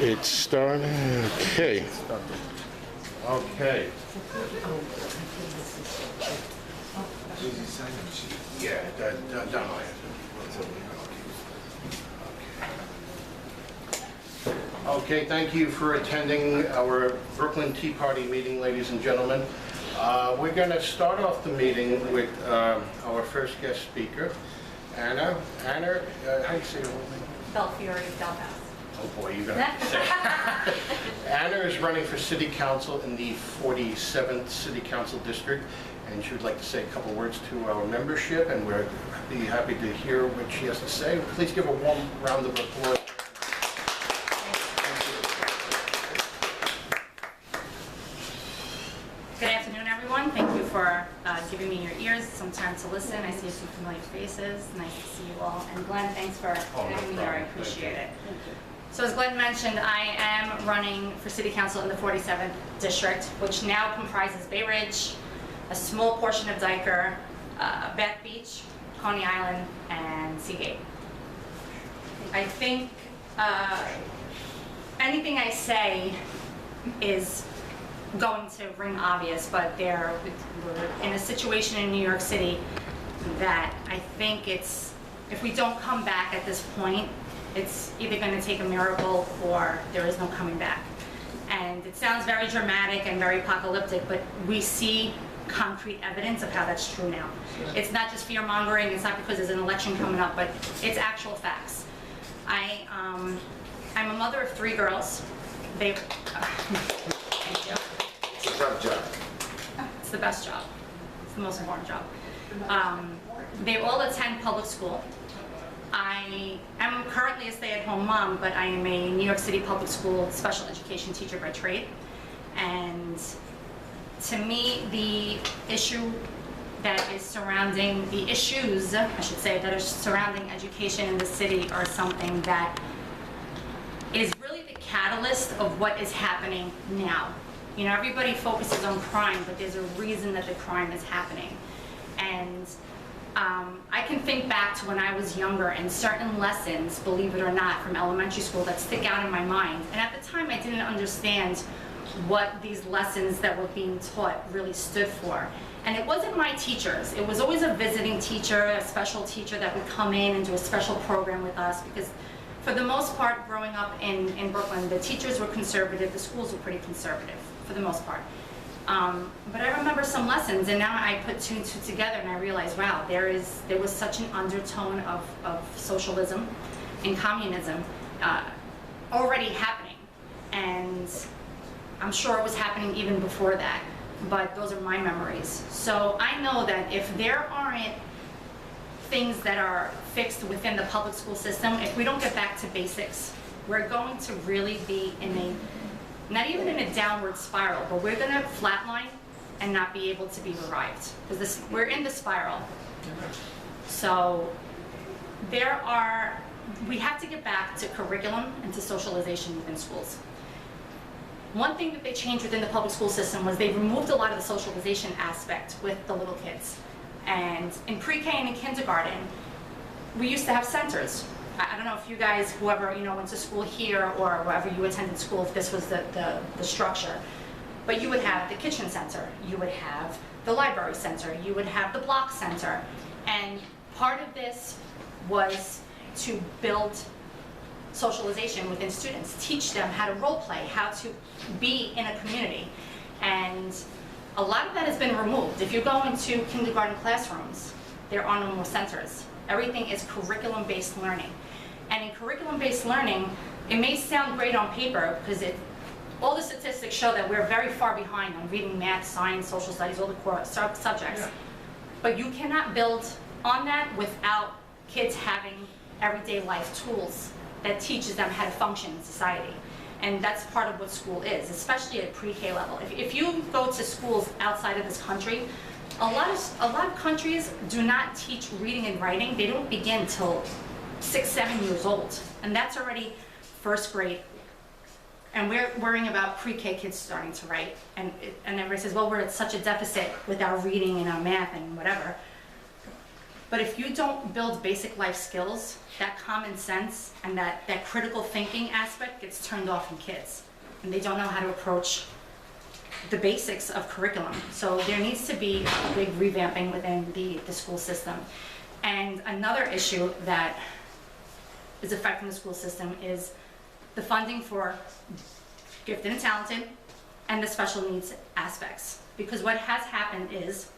It's starting. Okay. Okay. Yeah, done. Okay, thank you for attending our Brooklyn Tea Party meeting, ladies and gentlemen. We're going to start off the meeting with our first guest speaker, Anna. How do you say your whole name? Belfiore-Delfaus. Oh boy, you're going to have to say. Anna is running for City Council in the 47th City Council District, and she would like to say a couple words to our membership, and we're happy to hear what she has to say. Please give a warm round of applause. Good afternoon, everyone. Thank you for giving me your ears some time to listen. I see some familiar faces. Nice to see you all. And Glenn, thanks for having me here. I appreciate it. So as Glenn mentioned, I am running for City Council in the 47th District, which now comprises Bay Ridge, a small portion of Diker, Bath Beach, Coney Island, and Seagate. I think anything I say is going to ring obvious, but we're in a situation in New York City that I think if we don't come back at this point, it's either going to take a miracle or there is no coming back. And it sounds very dramatic and very apocalyptic, but we see concrete evidence of how that's true now. It's not just fear-mongering, it's not because there's an election coming up, but it's actual facts. I'm a mother of 3 girls. Thank you. It's a tough job. It's the best job. It's the most important job. They all attend public school. I am currently a stay-at-home mom, but I am a New York City public school special education teacher by trade. And to me, the issue that is surrounding, the issues, I should say, that are surrounding education in the city are something that is really the catalyst of what is happening now. You know, everybody focuses on crime, but there's a reason that the crime is happening. And I can think back to when I was younger and certain lessons, believe it or not, from elementary school that stick out in my mind. And at the time, I didn't understand what these lessons that were being taught really stood for. And it wasn't my teachers. It was always a visiting teacher, a special teacher that would come in and do a special program with us, because for the most part, growing up in Brooklyn, the teachers were conservative, the schools were pretty conservative, for the most part. But I remember some lessons, and now I put 2 and 2 together, and I realized, wow, there was such an undertone of socialism and communism already happening. And I'm sure it was happening even before that, but those are my memories. So I know that if there aren't things that are fixed within the public school system, if we don't get back to basics, we're going to really be in not even in a downward spiral, but we're going to flatline and not be able to be revived, because we're in the spiral. So we have to get back to curriculum and to socialization within schools. One thing that they changed within the public school system was they removed a lot of the socialization aspect with the little kids. And in pre-K and in kindergarten, we used to have centers. I don't know if you guys, whoever went to school here or wherever you attended school, if this was the structure, but you would have the kitchen center, you would have the library center, you would have the block center, and part of this was to build socialization within students, teach them how to role play, how to be in a community, and a lot of that has been removed. If you go into kindergarten classrooms, there are no more centers. Everything is curriculum-based learning. And in curriculum-based learning, it may sound great on paper because all the statistics show that we're very far behind on reading, math, science, social studies, all the core subjects. Yeah. But you cannot build on that without kids having everyday life tools that teaches them how to function in society. And that's part of what school is, especially at pre-K level. If you go to schools outside of this country, a lot of countries do not teach reading and writing. They don't begin till 6, 7 years old, and that's already first grade. And we're worrying about pre-K kids starting to write, and everybody says, well, we're at such a deficit with our reading and our math and whatever. But if you don't build basic life skills, that common sense and that critical thinking aspect gets gets turned off in kids, and they don't know how to approach the basics of curriculum. So there needs to be a big revamping within the school system. And another issue that is affecting the school system is the funding for gifted and talented and the special needs aspects. Because what has happened is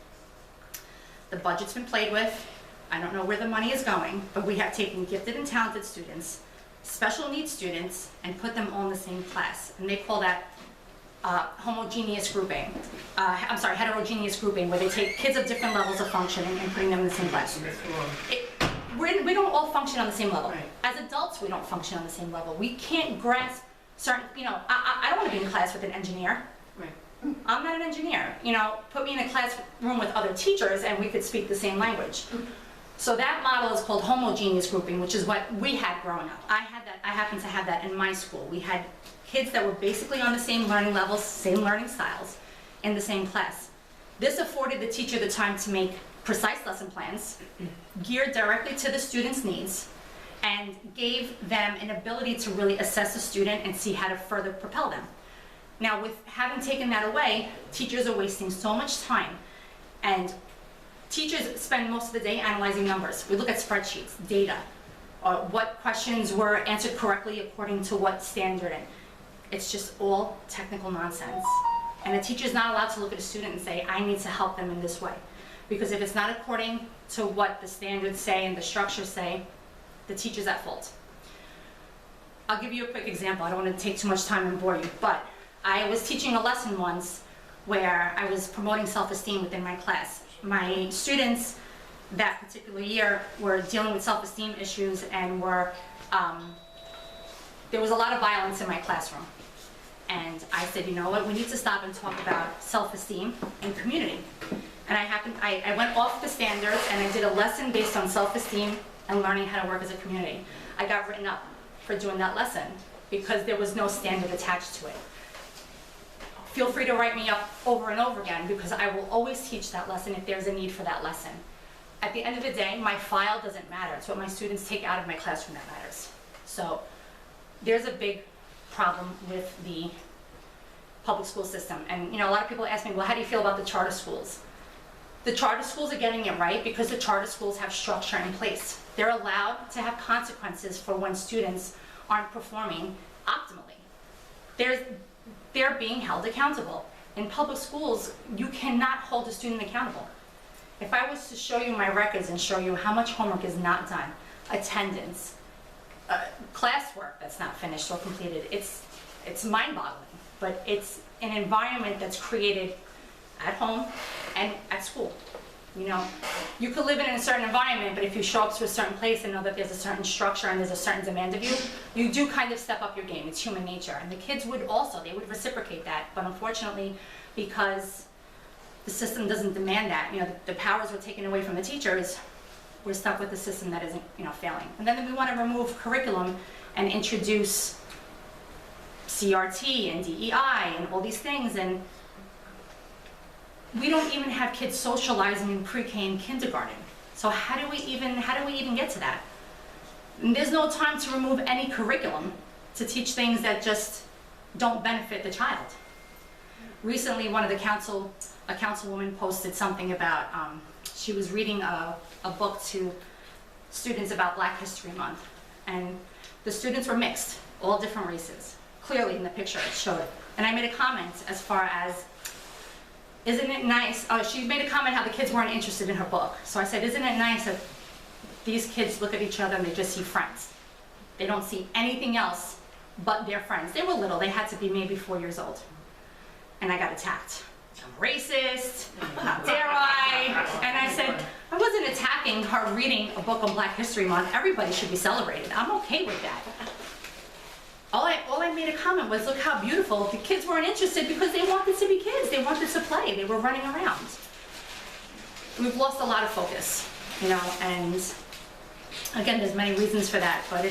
the budget's been played with. I don't know where the money is going, but we have taken gifted and talented students, special needs students, and put them all in the same class. And they call that homogeneous grouping. Heterogeneous grouping, where they take kids of different levels of functioning and putting them in the same class. We don't all function on the same level. As adults, we don't function on the same level. We can't grasp certain, I don't want to be in class with an engineer. I'm not an engineer. Put me in a classroom with other teachers and we could speak the same language. So that model is called homogeneous grouping, which is what we had growing up. I happened to have that in my school. We had kids that were basically on the same learning levels, same learning styles, in the same class. This afforded the teacher the time to make precise lesson plans, geared directly to the student's needs, and gave them an ability to really assess a student and see how to further propel them. Now, with having taken that away, teachers are wasting so much time, and teachers spend most of the day analyzing numbers. We look at spreadsheets, data, what questions were answered correctly according to what standard, and it's just all technical nonsense. And a teacher's not allowed to look at a student and say, I need to help them in this way. Because if it's not according to what the standards say and the structures say, the teacher's at fault. I'll give you a quick example. I don't want to take too much time and bore you, but I was teaching a lesson once where I was promoting self-esteem within my class. My students that particular year were dealing with self-esteem issues and there was a lot of violence in my classroom. And I said, you know what, we need to stop and talk about self-esteem and community. And I went off the standards and I did a lesson based on self-esteem and learning how to work as a community. I got written up for doing that lesson because there was no standard attached to it. Feel free to write me up over and over again because I will always teach that lesson if there's a need for that lesson. At the end of the day, my file doesn't matter. It's what my students take out of my classroom that matters. So there's a big problem with the public school system. And a lot of people ask me, well, how do you feel about the charter schools? The charter schools are getting it right because the charter schools have structure in place. They're allowed to have consequences for when students aren't performing optimally. They're being held accountable. In public schools, you cannot hold a student accountable. If I was to show you my records and show you how much homework is not done, attendance, classwork that's not finished or completed, it's mind-boggling. But it's an environment that's created at home and at school. You could live in a certain environment, but if you show up to a certain place and know that there's a certain structure and there's a certain demand of you, you do kind of step up your game. It's human nature. And the kids would reciprocate that. But unfortunately, because the system doesn't demand that, the powers were taken away from the teachers, we're stuck with the system that isn't, failing. And then we want to remove curriculum and introduce CRT and DEI and all these things, and we don't even have kids socializing in pre-K and kindergarten. So how do we even get to that? And there's no time to remove any curriculum to teach things that just don't benefit the child. Recently, a councilwoman posted something about, she was reading a book to students about Black History Month, and the students were mixed, all different races. Clearly in the picture it showed. And I made a comment as far as, isn't it nice, she made a comment how the kids weren't interested in her book. So I said, isn't it nice that these kids look at each other and they just see friends? They don't see anything else but their friends. They were little, they had to be maybe 4 years old. And I got attacked. I'm racist, how dare I? And I said, I wasn't attacking her reading a book on Black History Month. Everybody should be celebrated. I'm okay with that. All I made a comment was, look how beautiful. The kids weren't interested because they wanted to be kids. They wanted to play. They were running around. We've lost a lot of focus, and again, there's many reasons for that, but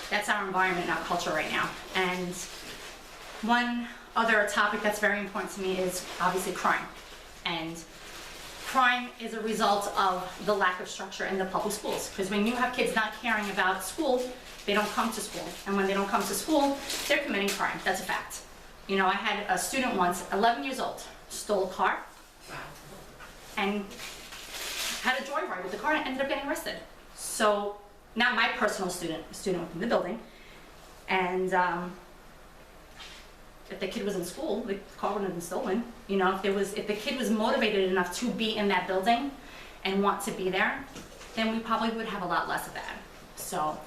that's our environment and our culture right now. And one other topic that's very important to me is obviously crime. And crime is a result of the lack of structure in the public schools. Because when you have kids not caring about school, they don't come to school. And when they don't come to school, they're committing crime. That's a fact. You know, I had a student once, 11 years old, stole a car and had a joyride with the car and ended up getting arrested. So, not my personal student within the building. And if the kid was in school, the car wouldn't have been stolen. You know, if the kid was motivated enough to be in that building and want to be there, then we probably would have a lot less of that. So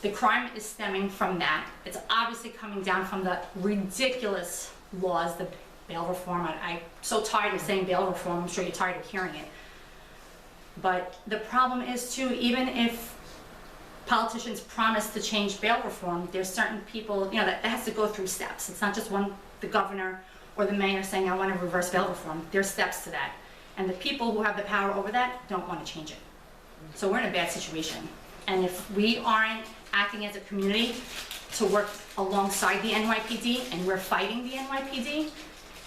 the crime is stemming from that. It's obviously coming down from the ridiculous laws, the bail reform. I'm so tired of saying bail reform. I'm sure you're tired of hearing it. But the problem is too, even if politicians promise to change bail reform, there's certain people, you know, that has to go through steps. It's not just the governor or the mayor saying, I want to reverse bail reform. There's steps to that. And the people who have the power over that don't want to change it. So we're in a bad situation. And if we aren't acting as a community to work alongside the NYPD and we're fighting the NYPD,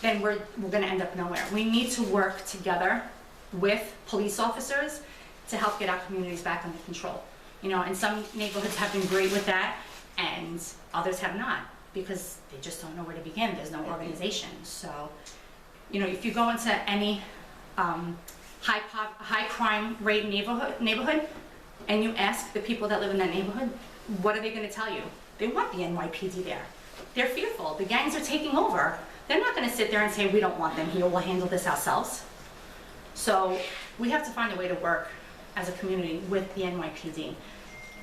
then we're going to end up nowhere. We need to work together with police officers to help get our communities back under control. You know, and some neighborhoods have been great with that, and others have not, because they just don't know where to begin. There's no organization. So, you know, if you go into any high crime rate neighborhood, and you ask the people that live in that neighborhood, what are they going to tell you? They want the NYPD there. They're fearful. The gangs are taking over. They're not going to sit there and say, we don't want them here. We'll handle this ourselves. So we have to find a way to work as a community with the NYPD.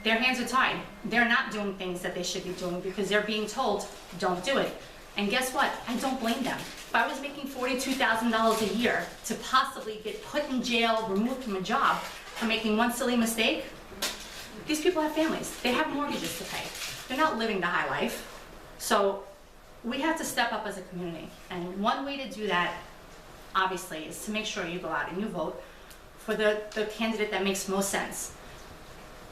Their hands are tied. They're not doing things that they should be doing because they're being told, don't do it. And guess what? I don't blame them. If I was making $42,000 a year to possibly get put in jail, removed from a job for making one silly mistake, these people have families. They have mortgages to pay. They're not living the high life. So we have to step up as a community. And one way to do that, obviously, is to make sure you go out and you vote for the candidate that makes most sense.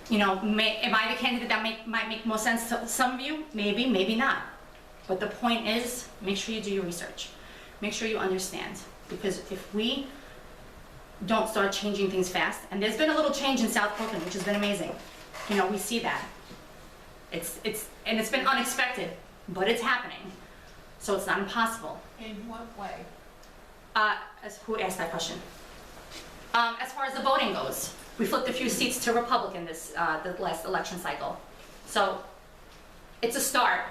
You know, am I the candidate that might make most sense to some of you? Maybe, maybe not. But the point is, make sure you do your research. Make sure you understand. Because if we don't start changing things fast, and there's been a little change in South Brooklyn, which has been amazing. You know, we see that. It's been unexpected, but it's happening. So it's not impossible. In what way? Who asked that question? As far as the voting goes, we flipped a few seats to Republican the last election cycle. So it's a start,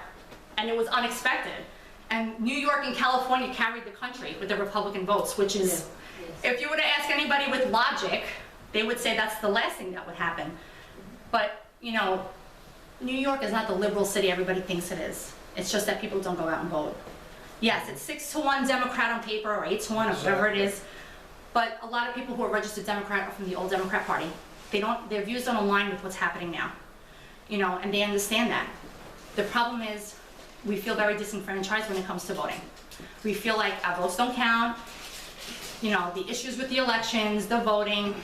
and it was unexpected. And New York and California carried the country with the Republican votes, which is, if you were to ask anybody with logic, they would say that's the last thing that would happen. But, you know, New York is not the liberal city everybody thinks it is. It's just that people don't go out and vote. Yes, it's 6-1 Democrat on paper, or 8-1, or whatever it is. But a lot of people who are registered Democrat are from the old Democrat Party. Their views don't align with what's happening now. You know, and they understand that. The problem is, we feel very disenfranchised when it comes to voting. We feel like our votes don't count. You know, the issues with the elections, the voting,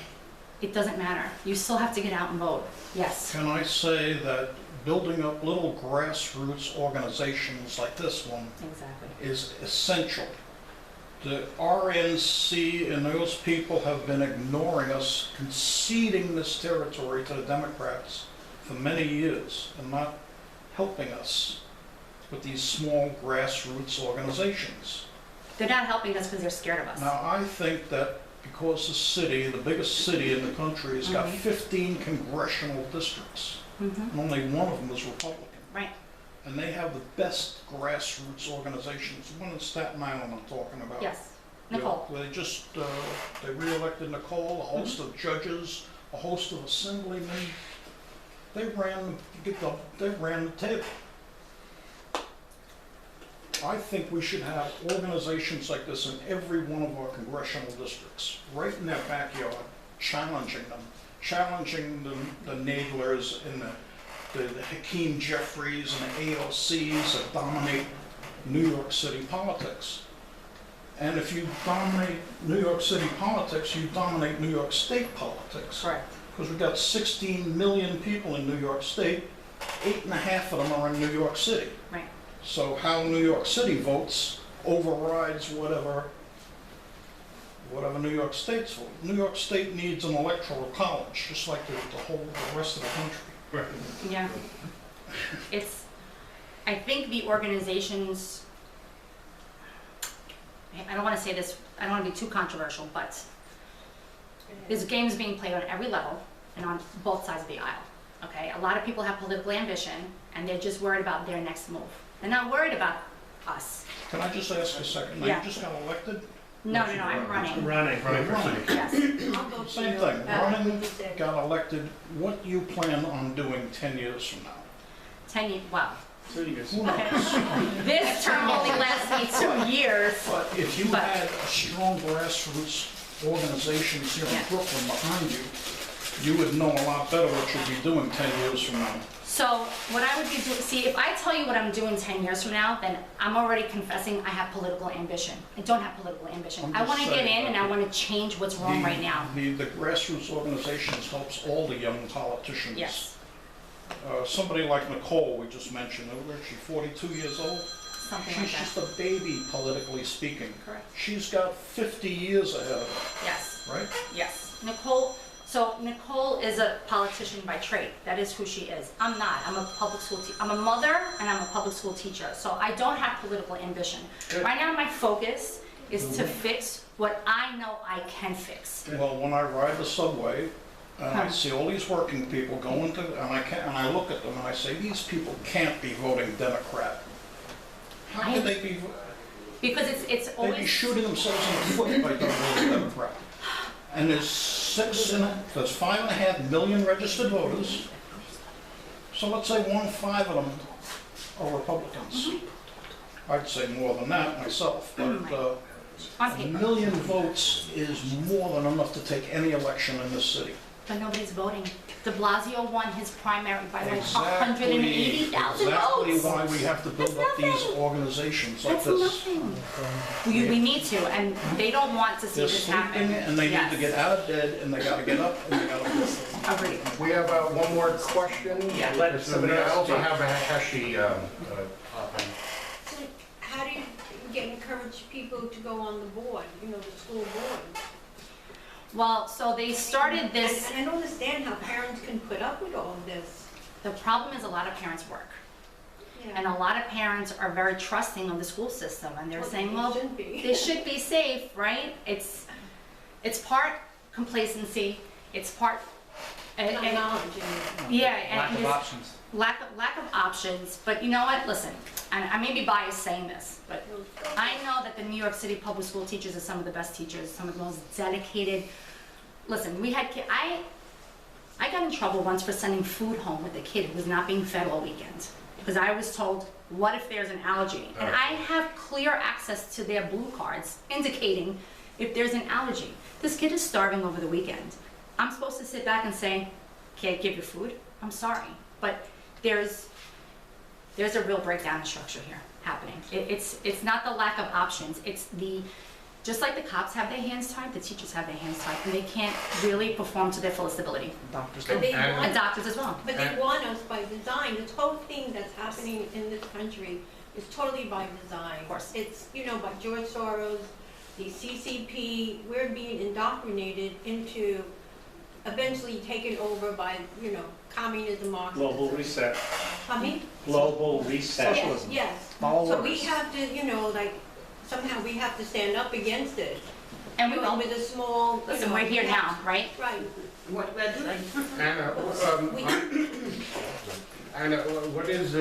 it doesn't matter. You still have to get out and vote. Yes. Can I say that building up little grassroots organizations like this one is essential? The RNC and those people have been ignoring us, conceding this territory to the Democrats for many years and not helping us with these small grassroots organizations. They're not helping us because they're scared of us. Now, I think that because the city, the biggest city in the country, has got 15 congressional districts, and only one of them is Republican. Right. And they have the best grassroots organizations. One in Staten Island I'm talking about. Yes. Nicole. Where they just, they re-elected Nicole, a host of judges, a host of assemblymen. They ran the table. I think we should have organizations like this in every one of our congressional districts, right in their backyard, challenging them, challenging the Naglers and the Hakeem Jeffries and the AOCs that dominate New York City politics. And if you dominate New York City politics, you dominate New York State politics. Correct. Because we've got 16 million people in New York State, 8.5 of them are in New York City. Right. So how New York City votes overrides whatever whatever New York State's for. New York State needs an electoral college, just like the rest of the country. Right. Yeah. I think the organizations, I don't want to say this, I don't want to be too controversial, but there's games being played on every level and on both sides of the aisle, okay? A lot of people have political ambition and they're just worried about their next move. They're not worried about us. Can I just ask a second? Now, Yeah. you just got elected? No, I'm running. Running. Yes. Same thing, running, got elected. What do you plan on doing 10 years from now? 10 years, wow. 2 years. Who knows? This term only lasts me 2 years. But if you But- had strong grassroots organizations here in Yeah. Brooklyn behind you, you would know a lot better what you'd be doing 10 years from now. So what I would be doing, see, if I tell you what I'm doing 10 years from now, then I'm already confessing I have political ambition. I don't have political ambition. I'm I just want to get saying, in and I want to change what's wrong right now. The grassroots organizations helps all the young politicians. Yes, Somebody like Nicole, we just mentioned, is she 42 years old? something like She's that. just a baby, politically speaking. Correct. She's got 50 years ahead of her, Yes, right? yes. Nicole is a politician by trade. That is who she is. I'm not. I'm a public school I'm a mother and I'm a public school teacher. So I don't have political ambition. Good. Right now my focus is to fix what I know I can fix. Well, when I ride the subway, and I Huh. see all these working people going to, and I look at them and I say, these people can't be voting Democrat. How could they be, Because it's they'd be always, shooting themselves in the foot by voting Democrat. And there's 5.5 million registered voters. So let's say 1/5 of them are Republicans. I'd say more than that myself, but on a paper, million votes is more than enough to take any election in this city. but nobody's voting. De Blasio won his primary by like Exactly 180,000 votes. why we have to build That's up these nothing. organizations like That's this. nothing. We need to, and they don't want to see They're this sleeping happen. and they need to Yes. get out of bed and they gotta get up and they gotta move. Agreed. We have one more question. Yeah. Let somebody I else also speak. have a Hashi pop in. So how do you encourage people to go on the board, the school board? Well, so they started this, And I don't understand how parents can put up with all of this. the problem is a lot of parents work. Yeah. And a lot of parents are very trusting of the school system, and they're Well, saying, they well, shouldn't be. they should be safe, right? It's part complacency, it's part, and, Not knowledge and- yeah, Lack and of it's options. lack of options, but you know what, listen, and I may be biased saying this, but I know that the New York City public school teachers are some of the best teachers, some of the most dedicated. Listen, we had I got in trouble once for sending food home with a kid who was not being fed all weekend. Because I was told, what if there's an allergy? And I have clear access to their blue cards indicating if there's an allergy. This kid is starving over the weekend. I'm supposed to sit back and say, can't give you food? I'm sorry. But there's a real breakdown in structure here happening. It's not the lack of options, it's just like the cops have their hands tied, the teachers have their hands tied, and they can't really perform to their fullest ability. Doctors But they And- And want, doctors as well. but they want us by design. This whole thing that's happening in this country is totally by design. Of course. It's, by George Soros, the CCP, we're being indoctrinated into eventually taken over by, communism, Marxism. Global reset. I mean, Global reset. yes, yes. All So of we us. have to, somehow we have to stand up against it. And we will. With a small, Listen, we're here now, right? Right. Anna, Anna, what is do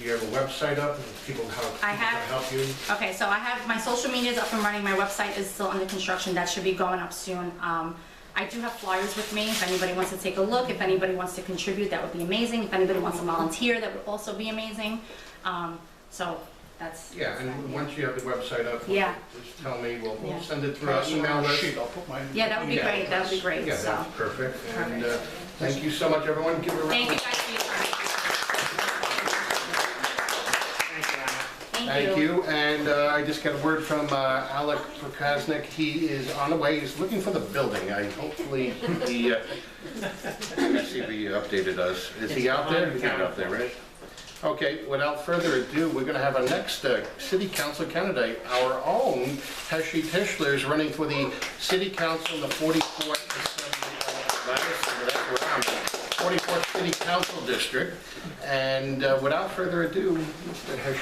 you have a website up? People I have- can help you? Okay, so I have, my social media is up and running, my website is still under construction, that should be going up soon. I do have flyers with me, if anybody wants to take a look, if anybody wants to contribute, that would be amazing. If anybody wants to volunteer, that would also be amazing. So that's. Yeah, and once you have the website up, Yeah. just tell me, we'll Yeah. send it through our Pass around email a list. sheet, I'll put my. Yeah, that would be Yeah. great, that would be great, Yeah, so. that's perfect. And Perfect. thank you so much, everyone. Give a round. Thank you guys for your time. Thanks, Anna. Thank you. Thank you, and I just got a word from Alec Prokaznik. He is on the way, he's looking for the building. Hopefully, he, let me see if he updated us. Is he out there? He's not out there, right? Okay, without further ado, we're going to have our next city council candidate. Our own Heshi Tischler is running for the city council in the 44th Assembly of Madison, that's where I'm at, 44th City Council District. And without further ado, Mr. Heshi.